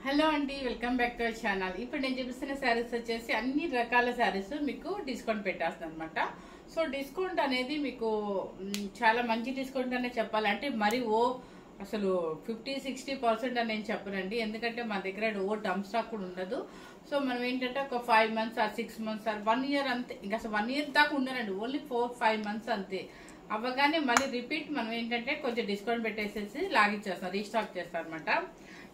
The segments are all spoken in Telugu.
హలో అండి, welcome back to our channel. ఇప్పుడు నేను చూపిస్తున్న శారీస్ వచ్చేసి అన్ని రకాల శారీస్ మీకు డిస్కౌంట్ పెట్టేస్తాను అనమాట. సో డిస్కౌంట్ అనేది మీకు చాలా మంచి డిస్కౌంట్ అనే చెప్పాలి. అంటే మరి అసలు 50-60% అని నేను చెప్పనండి, ఎందుకంటే మన దగ్గర డమ్ స్టాక్ కూడా ఉండదు. సో మనం ఏంటంటే ఒక 5 months or 6 months or 1 year అంతే, ఇంకా అసలు 1 year దాకా ఉండనండి, ఓన్లీ 4-5 months అంతే. అవ్వగానే మళ్ళీ రిపీట్ మనం ఏంటంటే కొంచెం డిస్కౌంట్ పెట్టేసేసి లాగిచ్చేస్తాం, రీస్టాక్ చేస్తాం అనమాట.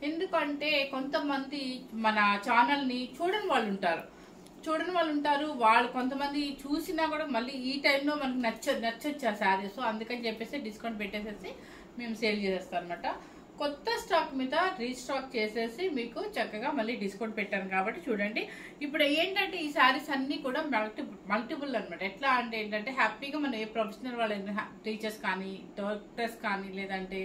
ఎందుకంటే కొంతమంది మన ఛానల్ని చూడని వాళ్ళు ఉంటారు, వాళ్ళు కొంతమంది చూసినా కూడా మళ్ళీ ఈ టైంలో మనకు నచ్చొచ్చు ఆ శారీ. సో అందుకని చెప్పేసి డిస్కౌంట్ పెట్టేసేసి మేము సేల్ చేసేస్తాం అనమాట. కొత్త స్టాక్ మీద రీస్టాక్ చేసేసి మీకు చక్కగా మళ్ళీ డిస్కౌంట్ పెట్టాను కాబట్టి చూడండి. ఇప్పుడు ఏంటంటే ఈ శారీస్ అన్నీ కూడా మల్టిపుల్ అనమాట. ఎట్లా అంటే ఏంటంటే హ్యాపీగా మనం ఏ ప్రొఫెషనల్ వాళ్ళు, టీచర్స్ కానీ, డాక్టర్స్ కానీ, లేదంటే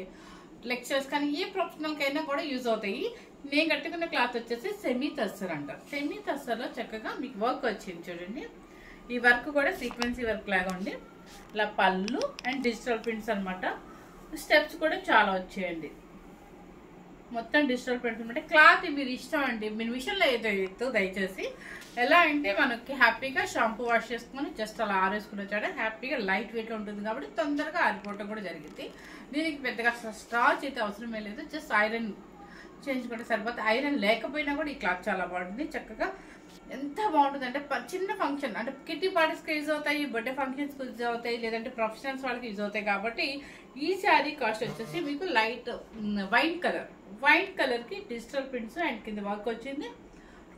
లెక్చర్స్ కానీ, ఏ ప్రొఫెషనల్కైనా కూడా యూజ్ అవుతాయి. నేను కట్టుకున్న క్లాత్ వచ్చేసి సెమీ టస్సర్ అంటారు. సెమీ టస్సర్లో చక్కగా మీకు వర్క్ వచ్చింది చూడండి. ఈ వర్క్ కూడా సీక్వెన్సీ వర్క్ లాగా ఉంది. ఇలా పళ్ళు అండ్ డిజిటల్ ప్రింట్స్ అనమాట. స్టెప్స్ కూడా చాలా వచ్చాయండి, మొత్తం డిజిటల్ ప్రింట్స్ అనమాట. క్లాత్ మీరు ఇష్టం అండి, మీరు మిషన్లో ఏదో దయచేసి. ఎలా అంటే మనకి హ్యాపీగా షాంపూ వాష్ చేసుకుని జస్ట్ అలా ఆరేసుకుని వచ్చాడు. హ్యాపీగా లైట్ వెయిట్ ఉంటుంది కాబట్టి తొందరగా ఆరిపోవటం కూడా జరిగింది. దీనికి పెద్దగా స్టార్చ్ అయితే అవసరమే లేదు, జస్ట్ ఐరన్ చేయించుకుంటే సరిపోతే. ఐరన్ లేకపోయినా కూడా ఈ క్లాత్ చాలా బాగుంటుంది. చక్కగా ఎంత బాగుంటుంది అంటే చిన్న ఫంక్షన్ అంటే కిట్టి పార్టీస్కి యూజ్ అవుతాయి, బర్త్డే ఫంక్షన్స్కి యూజ్ అవుతాయి, లేదంటే ప్రొఫెషనల్స్ వాళ్ళకి యూజ్ అవుతాయి. కాబట్టి ఈ శారీ కాస్ట్ వచ్చేసి మీకు లైట్ వైట్ కలర్కి డిజిటల్ ప్రింట్స్ అండ్ కింద వర్క్ వచ్చింది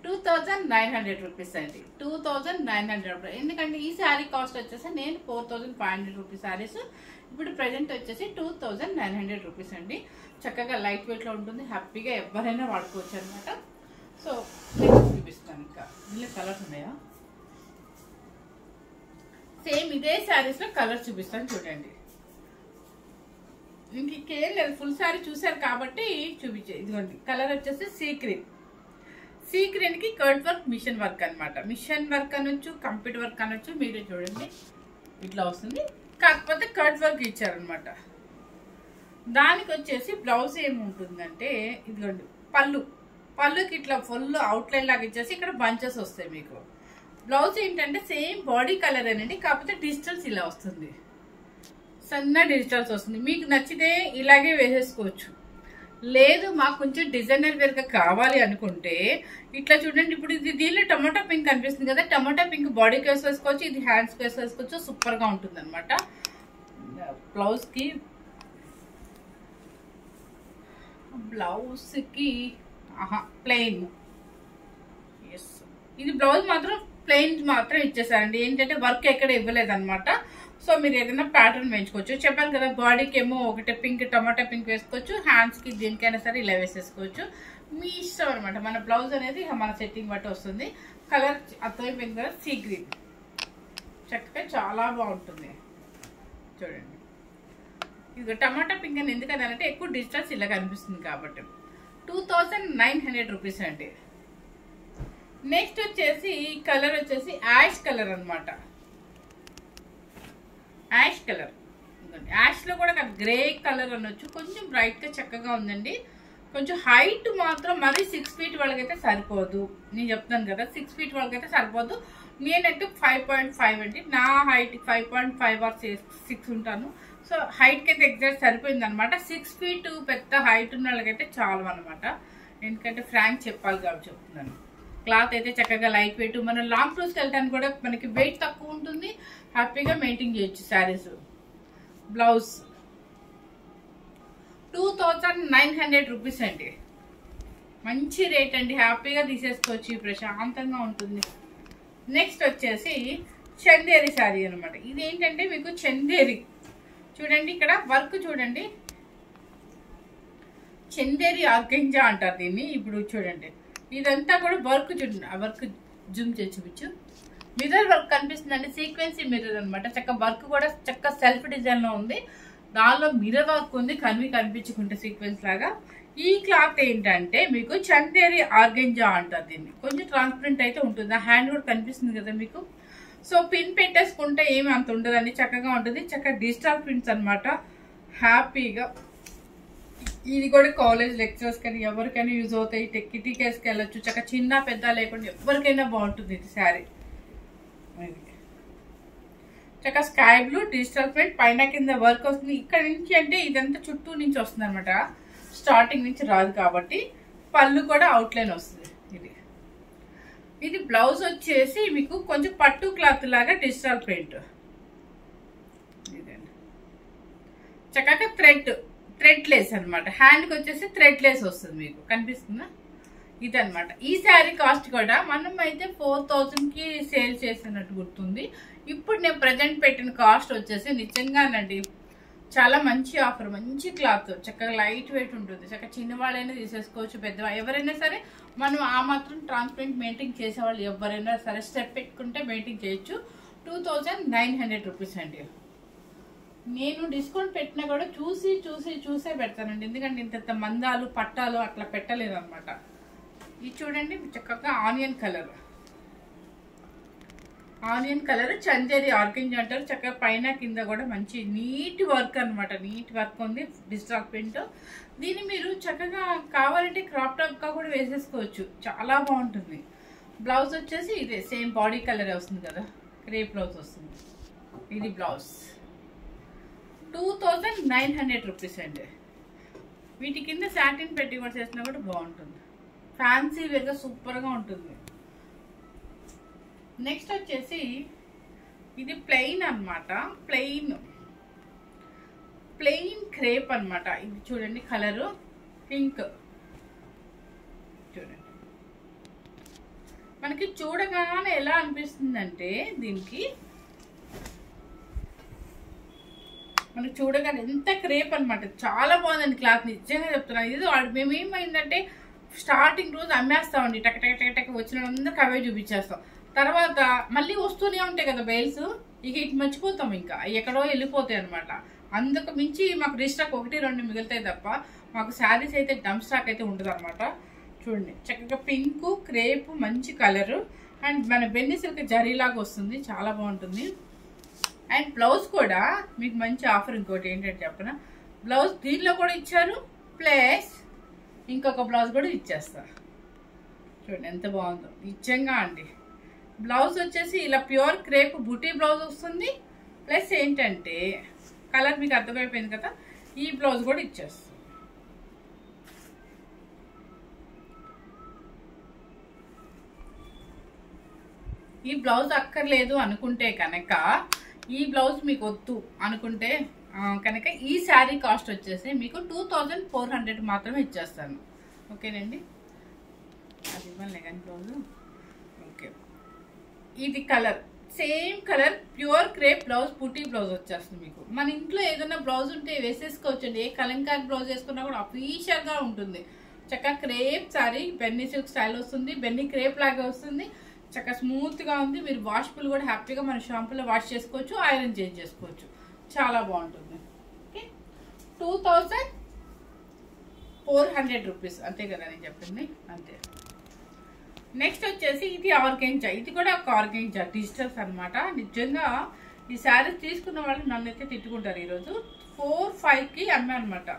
2900 రూపీస్ అండి. 2900 రూపీస్. ఎందుకంటే ఈ శారీ కాస్ట్ వచ్చేసి నేను 4500 రూపీస్ శారీస్, ఇప్పుడు ప్రజెంట్ వచ్చేసి 2900 రూపీస్ అండి. చక్కగా లైట్ వెయిట్లో ఉంటుంది, హ్యాపీగా ఎవరైనా వాడుకోవచ్చు అనమాట. సో నెక్స్ట్ చూపిస్తాను. ఇంకా దీనిలో కలర్స్ ఉన్నాయా, సేమ్ ఇదే శారీస్లో కలర్ చూపిస్తాను చూడండి. ఇంకేం లేదు, ఫుల్ శారీ చూసారు కాబట్టి చూపించే. ఇదిగోండి కలర్ వచ్చేసి సీ గ్రీన్కి కర్డ్ వర్క్, మిషన్ వర్క్ అనమాట. మిషన్ వర్క్ అనొచ్చు, కంప్యూటర్ వర్క్ అనొచ్చు. మీరే చూడండి ఇట్లా వస్తుంది, కాకపోతే కర్డ్ వర్క్ ఇచ్చారనమాట. దానికి వచ్చేసి బ్లౌజ్ ఏముంటుందంటే ఇదిగోండి పళ్ళుకి ఇట్లా ఫుల్ అవుట్లైన్ లాగా ఇచ్చేసి ఇక్కడ బంచెస్ వస్తాయి మీకు. బ్లౌజ్ ఏంటంటే సేమ్ బాడీ కలర్ అనండి, కాకపోతే డిజిటల్స్ ఇలా వస్తుంది, సన్న డిజిటల్స్ వస్తుంది. మీకు నచ్చితే ఇలాగే వేసేసుకోవచ్చు. లేదు మాకు కొంచెం డిజైనర్ వేర్గా కావాలి అనుకుంటే ఇట్లా చూడండి. ఇప్పుడు ఇది దీనిలో టమాటా పింక్ కనిపిస్తుంది కదా, టమాటా పింక్ బాడీకి వేసుకోవచ్చు, ఇది హ్యాండ్స్కి వేసుకోవచ్చు. సూపర్గా ఉంటుంది అనమాట. బ్లౌజ్కి ప్లెయిన్, ఎస్ ఇది బ్లౌజ్ మాత్రం ప్లెయిన్ మాత్రం ఇచ్చేసారండి. ఏంటంటే వర్క్ ఎక్కడ ఇవ్వలేదు అనమాట. సో మీరు ఏదైనా ప్యాటర్న్ వేయించుకోవచ్చు. చెప్పాను కదా, బాడీకి ఏమో ఒకటి పింక్, టమాటా పింక్ వేసుకోవచ్చు, హ్యాండ్స్కి దేనికైనా సరే ఇలా వేసేసుకోవచ్చు. మీ ఇష్టం అనమాట. మన బ్లౌజ్ అనేది మన సెట్టింగ్ బట్టి వస్తుంది. కలర్ అర్థమైపోయింది కదా, సీ గ్రీన్ చక్కగా చాలా బాగుంటుంది చూడండి. ఇది టమాటా పింక్ అని ఎందుకని అంటే ఎక్కువ డిజిటల్స్ ఇలా కనిపిస్తుంది కాబట్టి 2900 రూపీస్ అండి. నెక్స్ట్ వచ్చేసి కలర్ వచ్చేసి యాష్ కలర్ అనమాట. యాష్ లో కూడా గ్రే కలర్ అనొచ్చు, కొంచెం బ్రైట్ గా చక్కగా ఉందండి. కొంచెం హైట్ మాత్రం మరి 6 feet వాళ్ళకైతే సరిపోదు. నేను చెప్తాను కదా, 6 feet వాళ్ళకైతే సరిపోదు. నేనంటే 5.5 అండి, నా హైట్ 5.5 ఆర్ 6 ఉంటాను. సో హైట్కి అయితే ఎగ్జాక్ట్ సరిపోయింది అనమాట. 6 feet పెద్ద హైట్ ఉన్న వాళ్ళకైతే చాలు అనమాట. ఎందుకంటే ఫ్రాంక్ చెప్పాలి కాబట్టి చెప్తున్నాను. క్లాత్ అయితే చక్కగా లైట్ వెయిట్, మనం లాంగ్ టూర్స్కి వెళ్ళడానికి కూడా మనకి వెయిట్ తక్కువ ఉంటుంది, హ్యాపీగా మెయింటైన్ చేయొచ్చు శారీస్. బ్లౌజ్ 2900 రూపీస్ అండి, మంచి రేట్ అండి. హ్యాపీగా తీసేసుకోవచ్చు, ప్రశాంతంగా ఉంటుంది. నెక్స్ట్ వచ్చేసి చందేరి శారీ అనమాట. ఇది ఏంటంటే మీకు చందేరి చూడండి, ఇక్కడ వర్క్ చూడండి, చందేరి ఆర్గంజా అంటారు దీన్ని. ఇప్పుడు చూడండి ఇదంతా కూడా వర్క్ చూడండి, ఆ వర్క్ జూమ్ చేసి చూపించు. మిర్రర్ వర్క్ కనిపిస్తుందండి, సీక్వెన్సీ మిర్రర్ అనమాట. చక్క వర్క్ కూడా చక్క సెల్ఫ్ డిజైన్ లో ఉంది, దానిలో మిర్రర్ వర్క్ ఉంది, కనిపించుకుంటే సీక్వెన్స్ లాగా. ఈ క్లాత్ ఏంటంటే మీకు చందేరి ఆర్గంజా అంటారు దీన్ని. కొంచెం ట్రాన్స్పరెంట్ అయితే ఉంటుంది, ఆ హ్యాండ్ కూడా కనిపిస్తుంది కదా మీకు. సో పిన్ పెట్టేసుకుంటే ఏమి అంత ఉండదండి, చక్కగా ఉంటుంది. చక్కగా డిజిటల్ ప్రింట్స్ అనమాట. హ్యాపీగా ఇది కూడా కాలేజ్ లెక్చరర్స్ కానీ ఎవరికైనా యూజ్ అవుతాయి. కిటీకేస్కి వెళ్ళొచ్చు. చక్కగా చిన్న పెద్ద లేకుండా ఎవరికైనా బాగుంటుంది ఇది శారీ. చక్కగా స్కై బ్లూ డిజిటల్ ప్రింట్, పైన కింద వర్క్ వస్తుంది. ఇక్కడ నుంచి అంటే ఇదంతా చుట్టూ నుంచి వస్తుంది అనమాట, స్టార్టింగ్ నుంచి రాదు కాబట్టి. పళ్ళు కూడా అవుట్లైన్ వస్తుంది. ఇది బ్లౌజ్ వచ్చేసి మీకు కొంచెం పట్టు క్లాత్ లాగా డిజిటల్ ప్రింట్. ఇదండి చక్కగా థ్రెడ్ లేస్ అనమాట. హ్యాండ్కి వచ్చేసి థ్రెడ్ లేస్ వస్తుంది. మీకు కనిపిస్తుందా? ఇదనమాట. ఈ శారీ కాస్ట్ కూడా మనం అయితే 4000కి సేల్ చేసినట్టు గుర్తుంది. ఇప్పుడు నేను ప్రజెంట్ పెట్టిన కాస్ట్ వచ్చేసి నిజంగానండి చాలా మంచి ఆఫర్. మంచి క్లాత్, చక్కగా లైట్ వెయిట్ ఉంటుంది. చక్కగా చిన్నవాళ్ళైనా తీసేసుకోవచ్చు, పెద్దవాళ్ళు ఎవరైనా సరే. మనం ఆ మాత్రం ట్రాన్స్పరెంట్ మెయింటైన్ చేసేవాళ్ళు ఎవరైనా సరే స్టెప్ పెట్టుకుంటే మెయింటైన్ చేయొచ్చు. 2900 రూపీస్ అండి. నేను డిస్కౌంట్ పెట్టినా కూడా చూసే పెడతానండి, ఎందుకంటే ఇంత మందాలు పట్టాలు అట్లా పెట్టలేదు అనమాట. ఇది చూడండి చక్కగా ఆనియన్ కలర్ చందేరి ఆర్గంజా అంటారు. చక్కగా పైన కింద కూడా మంచి నీట్ వర్క్ అనమాట. నీట్ వర్క్ ఉంది డిజిటల్ ప్రింట్. దీన్ని మీరు చక్కగా కావాలంటే క్రాప్ టాప్ గా కూడా వేసేసుకోవచ్చు, చాలా బాగుంటుంది. బ్లౌజ్ వచ్చేసి ఇదే సేమ్ బాడీ కలర్ వస్తుంది కదా, క్రేప్ బ్లౌజ్ వస్తుంది. ఇది బ్లౌజ్ 2900 రూపీస్ అండి. వీటి కింద సాటిన్ పెట్టి కూడా చేసినా కూడా బాగుంటుంది. ఫ్యాన్సీ వేగా సూపర్గా ఉంటుంది. నెక్స్ట్ వచ్చేసి ఇది ప్లెయిన్ అనమాట. ప్లెయిన్ క్రేప్ అనమాట. ఇది చూడండి కలరు పింక్. చూడండి మనకి చూడగానే ఎలా అనిపిస్తుందంటే దీనికి మనకి చూడగానే ఎంత క్రేప్ అనమాట. చాలా బాగుందండి క్లాత్, నిజంగా చెప్తున్నాను. ఇది మేము ఏమైందంటే స్టార్టింగ్ రోజు అమ్మేస్తామండి, టక్ టక్ టక్ టక్ వచ్చినందుకు అవే చూపించేస్తాం. తర్వాత మళ్ళీ వస్తూనే ఉంటాయి కదా బెయిల్స్, ఇక ఇటు మర్చిపోతాం, ఇంకా ఎక్కడో వెళ్ళిపోతాయి అనమాట. అందుకు మించి మాకు రీస్టాక్ 1-2 మిగులుతాయి తప్ప మాకు శారీస్ అయితే డమ్ స్టాక్ అయితే ఉంటుంది అనమాట. చూడండి చక్కగా పింక్ క్రేప్ మంచి కలరు. అండ్ మన బెన్ని సిల్క్ జరీలాగా వస్తుంది, చాలా బాగుంటుంది. అండ్ బ్లౌజ్ కూడా మీకు మంచి ఆఫర్. ఇంకోటి ఏంటంటే చెప్పనా, బ్లౌజ్ దీనిలో కూడా ఇచ్చారు, ప్లస్ ఇంకొక బ్లౌజ్ కూడా ఇచ్చేస్తారు. చూడండి ఎంత బాగుందో నిజంగా అండి. బ్లౌజ్ వచ్చేసి ఇలా ప్యూర్ క్రేప్ బుటీ బ్లౌజ్ వస్తుంది. ప్లస్ ఏంటంటే కలర్ మీకు అర్థమైపోయింది కదా, ఈ బ్లౌజ్ కూడా ఇచ్చేస్తుంది. ఈ బ్లౌజ్ అక్కర్లేదు అనుకుంటే కనుక, ఈ బ్లౌజ్ మీకు వద్దు అనుకుంటే కనుక ఈ శారీ కాస్ట్ వచ్చేసి మీకు 2400 మాత్రమే ఇచ్చేస్తాను. ఓకేనండి, అది ఇవ్వలే కానీ బ్లౌజ్. ఓకే, ఇది colour same colour pure crepe blouse బుటీ బ్లౌజ్ వచ్చేస్తుంది. మీకు మన ఇంట్లో ఏదైనా బ్లౌజ్ ఉంటే వేసేసుకోవచ్చండి. ఏ కలంకారీ బ్లౌజ్ వేసుకున్నా కూడా అఫీషియల్గా ఉంటుంది. చక్కగా crepe sari Binny silk style వస్తుంది, బెన్నీ క్రేప్ లాగా వస్తుంది. చక్కగా స్మూత్గా ఉంది. మీరు వాష్బుల్ కూడా హ్యాపీగా మన షాంపూలో వాష్ చేసుకోవచ్చు, ఐరన్ చేంజ్ చేసుకోవచ్చు, చాలా బాగుంటుంది. ఓకే, 2400 రూపీస్ అంతే కదా నేను చెప్పింది, అంతే. నెక్స్ట్ వచ్చేసి ఇది ఆర్గెంజా. ఇది కూడా ఒక ఆర్గెంజా డిజిటల్స్ అనమాట. నిజంగా ఈ శారీస్ తీసుకున్న వాళ్ళు నన్ను అయితే తిట్టుకుంటారు. ఈరోజు 4-5కి అమ్మా అనమాట.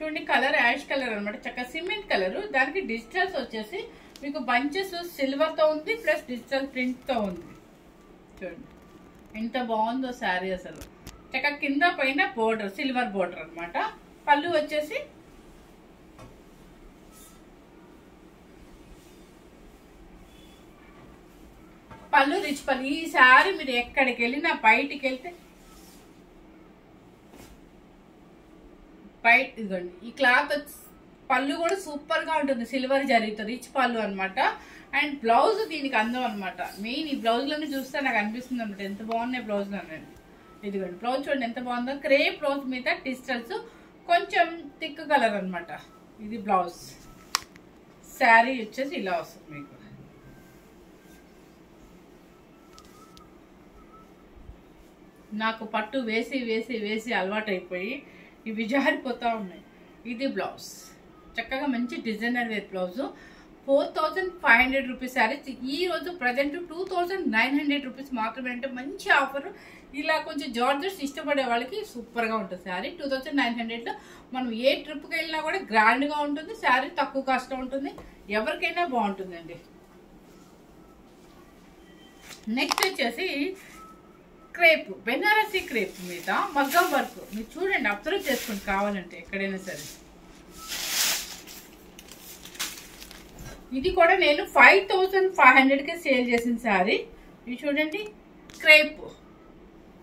చూడండి కలర్ యాష్ కలర్ అనమాట, చక్కగా సిమెంట్ కలర్. దానికి డిజిటల్స్ వచ్చేసి మీకు బంచెస్ సిల్వర్తో ఉంది, ప్లస్ డిజిటల్ ప్రింట్తో ఉంది. చూడండి ఎంత బాగుందో శారీ అసలు. చక్కగా కింద పైన బోర్డర్ సిల్వర్ బోర్డర్ అనమాట. పళ్ళు వచ్చేసి పళ్ళు రిచ్ పళ్ళు. ఈ శారీ మీరు ఎక్కడికి వెళ్ళినా బయటికి వెళ్తే ఇదిగోండి ఈ క్లాత్ పళ్ళు కూడా సూపర్ గా ఉంటుంది, సిల్వర్ జరీతో రిచ్ పళ్ళు అనమాట. అండ్ బ్లౌజ్ దీనికి అందం అనమాట. మెయిన్ ఈ బ్లౌజ్ లోనే చూస్తే నాకు అనిపిస్తుంది అనమాట ఎంత బాగున్నాయి బ్లౌజ్ లో. ఇదిగోండి బ్లౌజ్ చూడండి ఎంత బాగుందో. క్రేప్ బ్లౌజ్ మీద డిజిటల్స్ కొంచెం థిక్ కలర్ అనమాట. ఇది బ్లౌజ్. శారీ వచ్చేసి ఇలా వస్తుంది మీకు. నాకు పట్టు వేసి వేసి వేసి అలవాటు అయిపోయి ఇవి జారిపోతూ ఉన్నాయి. ఇది బ్లౌజ్, చక్కగా మంచి designer wear blouse. 4500 rupees saris ఈ రోజు ప్రజెంట్ 2900 రూపీస్ మాత్రమే. అంటే మంచి ఆఫర్. ఇలా కొంచెం జార్జెట్స్ ఇష్టపడే వాళ్ళకి సూపర్గా ఉంటుంది శారీ. 2900లో మనం ఏ ట్రిప్కి వెళ్ళినా కూడా గ్రాండ్గా ఉంటుంది. శారీ తక్కువ కాస్ట్లో ఉంటుంది. ఎవరికైనా బాగుంటుందండి. నెక్స్ట్ వచ్చేసి క్రేప్, బెనారసీ క్రేప్ మీద మగ్గం వర్క్. మీరు చూడండి, అబ్జర్వ్ చేసుకోండి కావాలంటే ఎక్కడైనా సరే. ఇది కూడా నేను 5500కి సేల్ చేసిన శారీ. ఇది చూడండి, క్రేప్,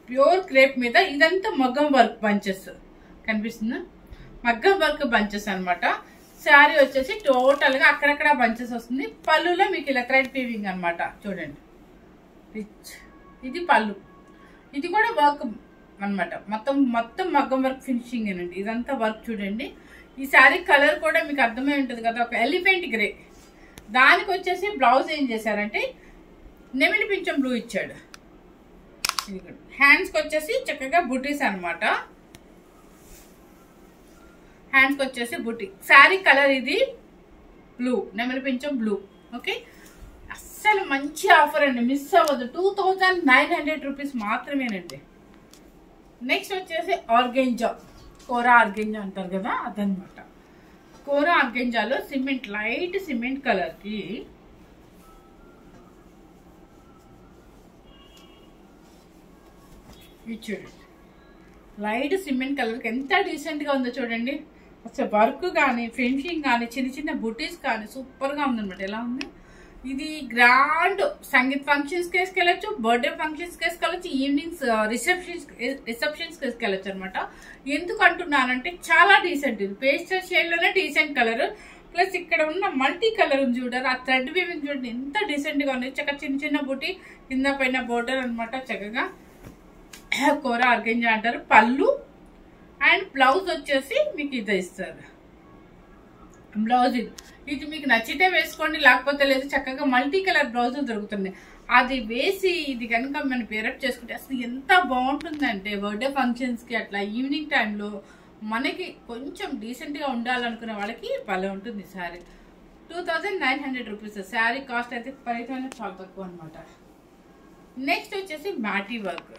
ప్యూర్ క్రేప్ మీద ఇదంతా మగ్గం వర్క్ బంచెస్ కనిపిస్తుందా? మగ్గం వర్క్ బంచెస్ అనమాట. శారీ వచ్చేసి టోటల్గా అక్కడక్కడ బంచెస్ వస్తుంది. పళ్ళులో మీకు ఇలా థ్రెడ్ వీవింగ్ అనమాట. చూడండి, ఇది పళ్ళు. ఇది కూడా వర్క్ అనమాట. మొత్తం మగ్గం వర్క్ ఫినిషింగ్ ఏనండి. ఇదంతా వర్క్ చూడండి. ఈ శారీ కలర్ కూడా మీకు అర్థమై ఉంటుంది కదా, ఒక ఎలిఫెంట్ గ్రే. దానికి వచ్చేసి బ్లౌజ్ ఏం చేశారంటే నెమిలి పింఛం బ్లూ ఇచ్చాడు. ఇది కూడా హ్యాండ్స్కి వచ్చేసి చక్కగా బుటీస్ అనమాట. హ్యాండ్స్కి వచ్చేసి బుటీ. శారీ కలర్ ఇది బ్లూ, నెమిలి పింఛం బ్లూ. ఓకే, అస్సలు మంచి ఆఫర్ అండి, మిస్ అవ్వదు. 2900 రూపీస్ మాత్రమేనండి. నెక్స్ట్ వచ్చేసి ఆర్గెంజా, కోరా ఆర్గెంజా అంటారు కదా, అదనమాట. కోరా ఆర్గెంజాలో సిమెంట్, లైట్ సిమెంట్ కలర్కి చూడండి, లైట్ సిమెంట్ కలర్కి ఎంత డీసెంట్గా ఉందో చూడండి. అసలు వర్క్ కానీ ఫినిషింగ్ కానీ చిన్న చిన్న బుటీస్ కానీ సూపర్గా ఉందన్నమాట. ఎలా ఉంది ఇది? గ్రాండ్ సంగీత్ ఫంక్షన్స్కి వేసుకెళ్ళచ్చు, బర్త్డే ఫంక్షన్స్కి వేసుకెళ్ళచ్చు, ఈవినింగ్స్ రిసెప్షన్స్కి వేసుకెళ్ళచ్చు అనమాట. ఎందుకు అంటున్నానంటే చాలా డీసెంట్. ఇది పేస్టల్ షేడ్లోనే డీసెంట్ కలర్. ప్లస్ ఇక్కడ ఉన్న మల్టీ కలర్ ఉంది చూడారు, ఆ థ్రెడ్ వీవింగ్ చూడండి ఎంత డీసెంట్గా ఉంది. చక్కగా చిన్న చిన్న బుటీ, కింద పైన బోర్డర్ అనమాట. చక్కగా కోరా ఆర్గెంజా అంటారు. పళ్ళు అండ్ బ్లౌజ్ వచ్చేసి మీకు ఇది ఇస్తారు. బ్లౌజ్ ఇది మీకు నచ్చితే వేసుకోండి, లేకపోతే లేదు. చక్కగా మల్టీ కలర్ బ్లౌజ్ దొరుకుతుంది. అది వేసి ఇది కనుక మనం పేరప్ చేసుకుంటే అసలు ఎంత బాగుంటుందంటే బర్త్డే ఫంక్షన్స్కి అట్లా ఈవినింగ్ టైంలో మనకి కొంచెం డీసెంట్గా ఉండాలనుకునే వాళ్ళకి భలే ఉంటుంది శారీ. 2900 రూపీస్ శారీ కాస్ట్ అయితే పరిమితమైన చాలా తక్కువ అనమాట. నెక్స్ట్ వచ్చేసి మ్యాటీ వర్క్.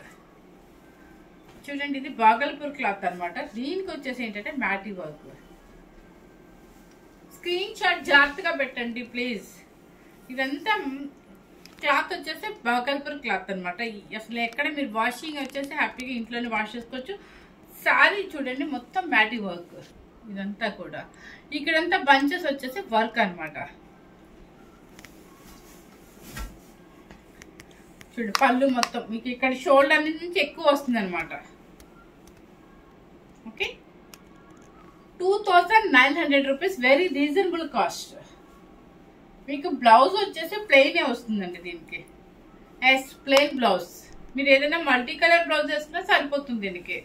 చూడండి, ఇది బాగల్పూర్ క్లాత్ అనమాట. దీనికి వచ్చేసి ఏంటంటే మ్యాటీ వర్క్. స్క్రీన్ షాట్ జాగ్రత్తగా పెట్టండి ప్లీజ్. ఇదంతా క్లాత్ వచ్చేసి బాగల్పూర్ క్లాత్ అనమాట. అసలు ఎక్కడ మీరు వాషింగ్ వచ్చేసి హ్యాపీగా ఇంట్లోనే వాష్ చేసుకోవచ్చు. శారీ చూడండి, మొత్తం మ్యాటీ వర్క్. ఇదంతా కూడా ఇక్కడంతా బంచెస్ వచ్చేసి వర్క్ అనమాట. చూడండి, పళ్ళు మొత్తం మీకు ఇక్కడ షోల్డర్ నుంచి ఎక్కువ వస్తుంది అనమాట. Okay, 2900 rupees, very reasonable cost. మీకు బ్లౌజ్ వచ్చేసి ప్లెయినే వస్తుందండి దీనికి. Yes, plain blouse. మీరు ఏదైనా మల్టీ కలర్ బ్లౌజ్ వేసుకున్నా సరిపోతుంది దీనికి.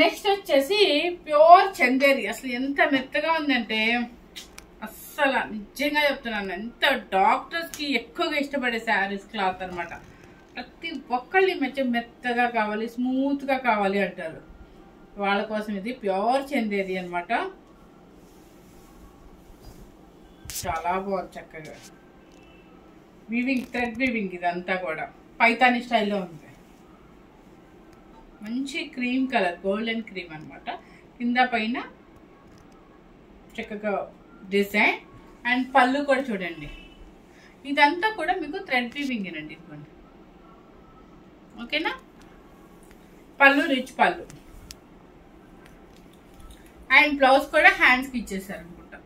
నెక్స్ట్ వచ్చేసి ప్యూర్ చందేరి. అసలు ఎంత మెత్తగా ఉందంటే అస్సలు నిజంగా చెప్తున్నాను, ఎంత డాక్టర్స్కి ఎక్కువగా ఇష్టపడే శారీస్ క్లాత్ అనమాట. ప్రతి ఒక్కళ్ళు మెత్తగా కావాలి, స్మూత్గా కావాలి అంటారు. వాళ్ళ కోసం ఇది ప్యూర్ చందేరి అనమాట. చాలా బాగుంది, చక్కగా వీవింగ్, థ్రెడ్ వీవింగ్. ఇదంతా కూడా పైతాని స్టైల్లో ఉంది. మంచి క్రీమ్ కలర్, గోల్డెన్ క్రీమ్ అనమాట. కింద పైన చక్కగా డిజైన్ అండ్ పళ్ళు కూడా చూడండి. ఇదంతా కూడా మీకు థ్రెడ్ వీవింగ్ అండి. ఇదిగోండి, ఓకేనా. పళ్ళు రిచ్ పళ్ళు అండ్ బ్లౌజ్ కూడా హ్యాండ్స్కి ఇచ్చేసారు అనుకుంటా.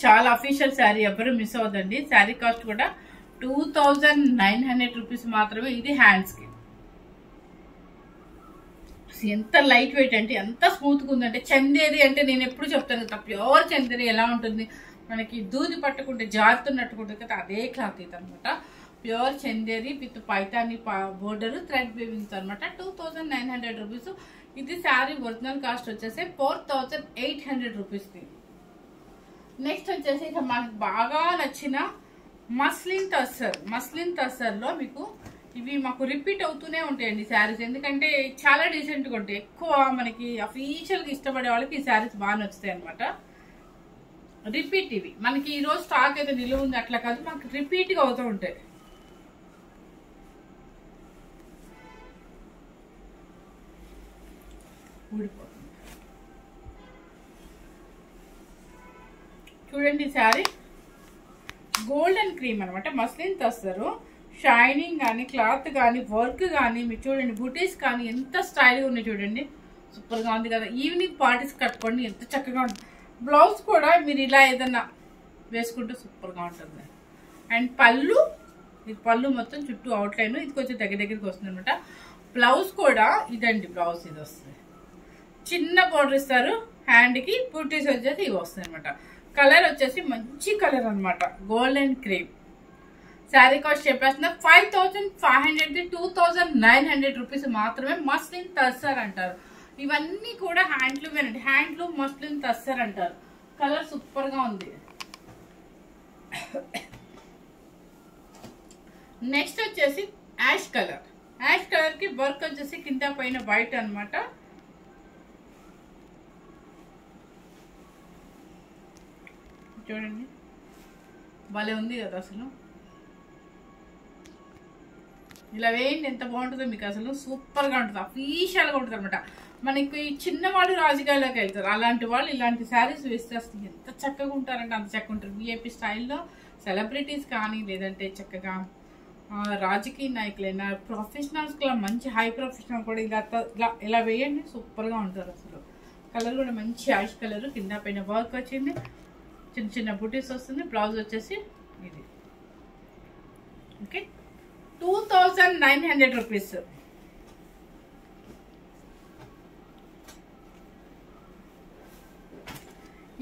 చాలా అఫీషియల్ శారీ, ఎవరు మిస్ అవ్వదండి. శారీ కాస్ట్ కూడా 2900 రూపీస్ మాత్రమే. ఇది హ్యాండ్స్కి. ఎంత లైట్ వెయిట్ అంటే ఎంత స్మూత్గా ఉందంటే. చందేరి అంటే నేను ఎప్పుడు చెప్తాను కదా, ప్యూర్ చందేరి ఎలా ఉంటుంది, మనకి దూది పట్టుకుంటే జారుతున్నట్టుకుంటుంది కదా, అదే క్లాత్ ఇది అనమాట. Pure Chanderi with Paithani border, thread weavings అనమాట. 2900 రూపీస్. ఇది శారీ ఒరిజినల్ కాస్ట్ వచ్చేసి 4800 రూపీస్ది. నెక్స్ట్ వచ్చేసి ఇక మనకు బాగా నచ్చిన మస్లిన్ టస్సర్. మస్లిన్ టస్సర్లో మీకు ఇవి మాకు రిపీట్ అవుతూనే ఉంటాయండి శారీస్, ఎందుకంటే చాలా డీసెంట్గా ఉంటాయి. ఎక్కువ మనకి అఫీషియల్గా ఇష్టపడే వాళ్ళకి ఈ శారీస్ బాగా నచ్చుతాయి అనమాట. రిపీట్ ఇవి మనకి ఈరోజు స్టాక్ అయితే నిలువ ఉంది అట్లా కాదు, మనకి రిపీట్గా అవుతూ ఉంటాయి. ఊడిపోతుంది చూడండి శారీ. గోల్డెన్ క్రీమ్ అనమాట, మస్లిన్ తెస్తారు. షైనింగ్ కానీ క్లాత్ కానీ వర్క్ కానీ మీరు చూడండి, బుటీస్ కానీ ఎంత స్టైల్గా ఉన్నాయి చూడండి, సూపర్గా ఉంది కదా. ఈవినింగ్ పార్టీస్ కట్టుకోండి ఎంత చక్కగా ఉంటుంది. బ్లౌజ్ కూడా మీరు ఇలా ఏదన్నా వేసుకుంటే సూపర్గా ఉంటుంది. అండ్ పళ్ళు, ఇది పళ్ళు మొత్తం చుట్టూ అవుట్లైన్, ఇది కొంచెం దగ్గరికి వస్తుంది అనమాట. బ్లౌజ్ కూడా ఇదండి, బ్లౌజ్ ఇది వస్తుంది, చిన్న బోర్డర్ ఇస్తారు. హ్యాండ్కి బుటీస్ వచ్చేసి ఇవి వస్తాయి అనమాట. కలర్ వచ్చేసి మంచి కలర్ అనమాట, గోల్డెన్ క్రీమ్. శారీ కాస్ట్ చెప్పేస్తున్నా 5500 2900 రూపీస్ మాత్రమే. మస్లిన్ తస్సర్ అంటారు. ఇవన్నీ కూడా హ్యాండ్లూమ్ అండి, హ్యాండ్లూమ్ మస్లిన్ తస్సర్ అంటారు. కలర్ సూపర్ గా ఉంది. నెక్స్ట్ వచ్చేసి యాష్ కలర్. యాష్ కలర్ కి వర్క్ వచ్చేసి కింద పైన వైట్ అనమాట. చూడండి భలే ఉంది కదా అసలు. ఇలా వేయండి ఎంత బాగుంటుందో మీకు, అసలు సూపర్గా ఉంటుంది, అఫీషియల్గా ఉంటుంది అనమాట. మనకి చిన్నవాళ్ళు రాజకీయాల్లోకి వెళ్తారు, అలాంటి వాళ్ళు ఇలాంటి శారీస్ వేస్తే అసలు ఎంత చక్కగా ఉంటారంటే అంత చక్కగా ఉంటారు. విఐపి స్టైల్లో సెలబ్రిటీస్ కానీ లేదంటే చక్కగా రాజకీయ నాయకులైనా ప్రొఫెషనల్స్ కూడా మంచి హై ప్రొఫెషనల్ కూడా ఇలా వేయండి సూపర్గా ఉంటారు అసలు. కలర్ కూడా మంచి యాష్ కలర్, కింద పైన వర్క్ వచ్చింది, చిన్న చిన్న బుటీస్ వస్తుంది. బ్లౌజ్ వచ్చేసి ఇది. Okay 2900 rupees.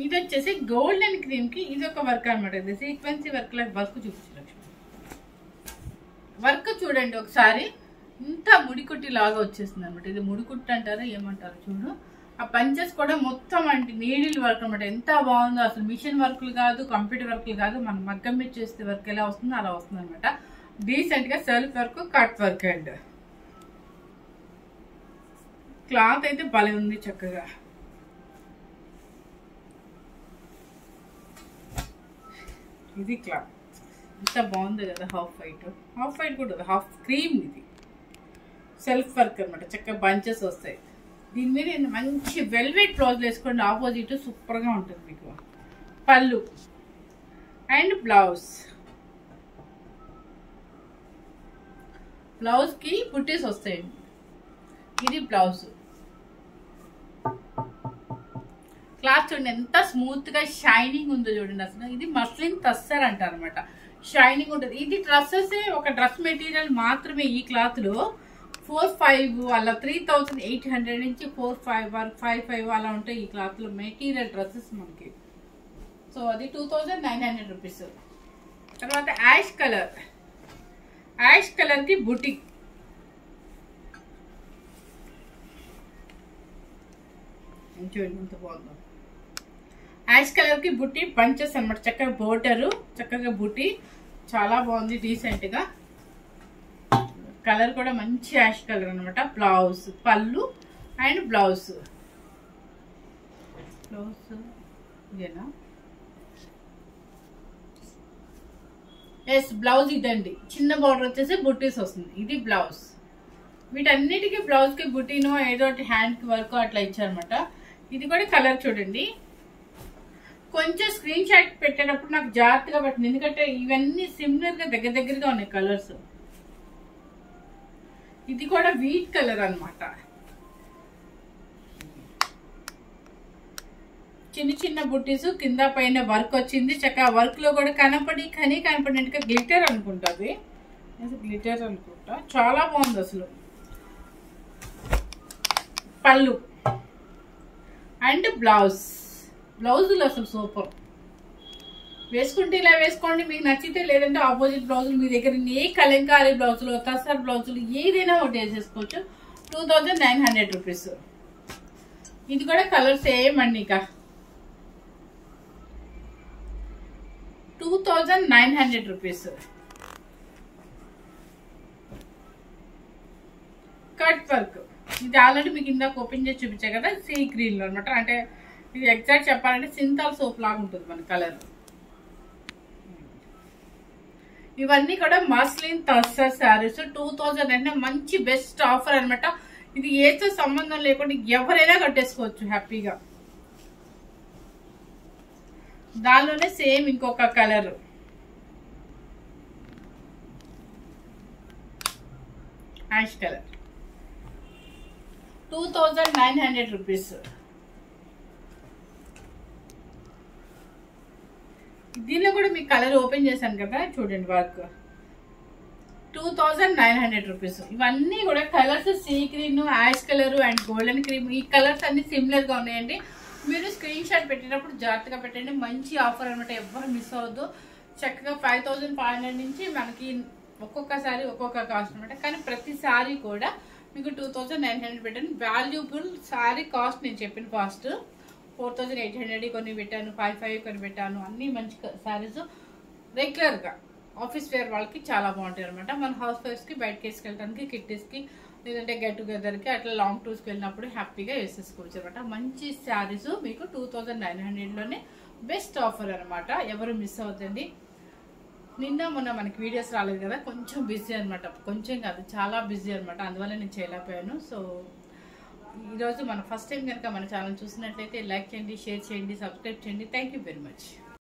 ఇది వచ్చేసి గోల్డెన్ క్రీమ్ కి ఇది ఒక వర్క్ అనమాట. ఇది సీక్వెన్సీ వర్క్ లాగా వర్క్ చూపించు. వర్క్ చూడండి ఒకసారి, ఇంత ముడికుట్టి లాగా వచ్చేస్తుంది అనమాట. ఇది ముడికుట్టి అంటారా ఏమంటారు చూడు. ఆ పంచెస్ కూడా మొత్తం అంటే నీడిల్ వర్క్ అనమాట. ఎంత బాగుందో అసలు. మిషన్ వర్క్లు కాదు, కంప్యూటర్ వర్క్లు కాదు, మనం మగ్గం మీద చేస్తే వర్క్ ఎలా వస్తుందో అలా వస్తుంది అనమాట. డీసెంట్ గా self work, cut work and cloth అయితే భలే ఉంది చక్కగా. ఇది క్లాత్ ఎంత బాగుంది కదా. హాఫ్ వైట్ కూడా హాఫ్ క్రీమ్. ఇది సెల్ఫ్ వర్క్ అనమాట, చక్కగా బంచెస్ వస్తాయి. దీని మీద మంచి వెల్వెట్ బ్లౌజ్ వేసుకోండి, ఆపోజిట్ సూపర్గా ఉంటుంది మీకు. పళ్ళు అండ్ బ్లౌజ్, బ్లౌజ్కి బుట్టీస్ వస్తాయండి. ఇది బ్లౌజ్. క్లాత్ చూడండి ఎంత స్మూత్గా షైనింగ్ ఉందో చూడండి అసలు. ఇది మస్లిన్ తస్సర్ అంటారు అనమాట, షైనింగ్ ఉంటుంది. ఇది డ్రెస్సెస్ ఒక డ్రెస్ మెటీరియల్ మాత్రమే. ఈ క్లాత్లో 45 అలా 3800 నుంచి 45 వరకు 55 అలా ఉంటాయి ఈ క్లాత్లో మెటీరియల్ డ్రెస్సెస్ మనకి. సో అది 2900 రూపీస్. తర్వాత యాష్ కలర్, యాష్ కలర్కి బుటీ. చూడండి ఎంత బాగుందో. యాష్ కలర్కి బుటీ పంచెస్ అనమాట, చక్కగా బోర్డరు, చక్కగా బుటీ, చాలా బాగుంది డీసెంట్గా. కలర్ కూడా మంచి యాష్ కలర్ అనమాట. బ్లౌజ్, పళ్ళు అండ్ బ్లౌజ్. ఇదేనా? ఎస్ బ్లౌజ్ ఇదండి. చిన్న బార్డర్ వచ్చేసి బుట్టీస్ వస్తుంది. ఇది బ్లౌజ్. వీటన్నిటికీ బ్లౌజ్కి బుటీనో ఏదో ఒకటి హ్యాండ్కి వర్క్ అట్లా ఇచ్చారనమాట. ఇది కూడా కలర్ చూడండి. కొంచెం స్క్రీన్ షాట్ పెట్టేటప్పుడు నాకు జాగ్రత్తగా పట్టింది, ఎందుకంటే ఇవన్నీ సిమిలర్గా దగ్గరగా ఉన్నాయి కలర్స్. ఇది కూడా వీట్ కలర్ అనమాట. చిన్న చిన్న బుట్టీస్, కింద పైన వర్క్ వచ్చింది చక్కగా. వర్క్ లో కూడా కనపడినట్టుగా గ్లిటర్ అనుకుంటుంది, గ్లిటర్ అనుకుంటా. చాలా బాగుంది అసలు. పళ్ళు అండ్ బ్లౌజ్. బ్లౌజులు అసలు సూపర్. వేసుకుంటే ఇలా వేసుకోండి మీకు నచ్చితే, లేదంటే ఆపోజిట్ బ్లౌజులు మీ దగ్గర ఏ కలంకారీ బ్లౌజులు, తసర్ బ్లౌజులు ఏదైనా ఒకటి వేసేసుకోవచ్చు. 2900 రూపీస్. ఇది కూడా కలర్ సేమ్ అండి. ఇక 2900 రూపీస్. Cut work. ఇది ఆల్రెడీ మీకు ఇందాక ఓపెన్ చేసి చూపించా కదా, సీ గ్రీన్ లో అనమాట. అంటే ఇది ఎగ్జాక్ట్ చెప్పాలంటే సింతాల్ సోప్ లాగా ఉంటుంది మన కలర్. ఇవన్నీ కూడా మస్లిన్ టస్సర్ శారీస్ 2000 అంటే మంచి బెస్ట్ ఆఫర్ అనమాట. ఇది ఏతో సంబంధం లేకుండా ఎవరైనా కట్టేసుకోవచ్చు హ్యాపీగా. దానిలోనే సేమ్ ఇంకొక కలర్, యాష్ కలర్, 2900 రూపీస్. దీనిలో కూడా మీకు కలర్ ఓపెన్ చేశాను కదా, చూడండి వర్క్ 2900 రూపీస్. ఇవన్నీ కూడా colours sea green, ash colour and golden cream. ఈ కలర్స్ అన్ని సిమిలర్ గా ఉన్నాయండి. మీరు స్క్రీన్ షాట్ పెట్టినప్పుడు జాగ్రత్తగా పెట్టండి. మంచి ఆఫర్ అనమాట, ఎవ్వరు మిస్ అవ్వద్దు. చక్కగా 5500 నుంచి మనకి ఒక్కొక్కసారి ఒక్కొక్క కాస్ట్ అనమాట. కానీ ప్రతి సారీ కూడా మీకు 2900 పెట్టాను. వాల్యుబుల్ సారీ కాస్ట్ నేను చెప్పిన కాస్ట్ 4800 కొన్ని పెట్టాను, 55 కొన్ని పెట్టాను. అన్ని మంచి సారీస్ రెగ్యులర్గా ఆఫీస్ వేర్ వాళ్ళకి చాలా బాగుంటాయి అనమాట. మన హౌస్ వైఫ్స్కి బయటకి వేసుకెళ్ళడానికి, కిట్టీస్కి, లేదంటే గెట్ టుగెదర్కి అట్లా లాంగ్ టూర్స్కి వెళ్ళినప్పుడు హ్యాపీగా వేసేసుకోవచ్చు అనమాట. మంచి శారీస్ మీకు 2900లోనే బెస్ట్ ఆఫర్ అనమాట. ఎవరు మిస్ అవుతుంది. నిన్న మొన్న మనకి వీడియోస్ రాలేదు కదా, కొంచెం బిజీ అనమాట. కొంచెం కాదు, చాలా బిజీ అనమాట. అందువల్ల నేను చేయలేకపోయాను. సో ఈరోజు మన ఫస్ట్ టైం కనుక మన ఛానల్ చూసినట్లయితే లైక్ చేయండి, షేర్ చేయండి, సబ్స్క్రైబ్ చేయండి. Thank you very much.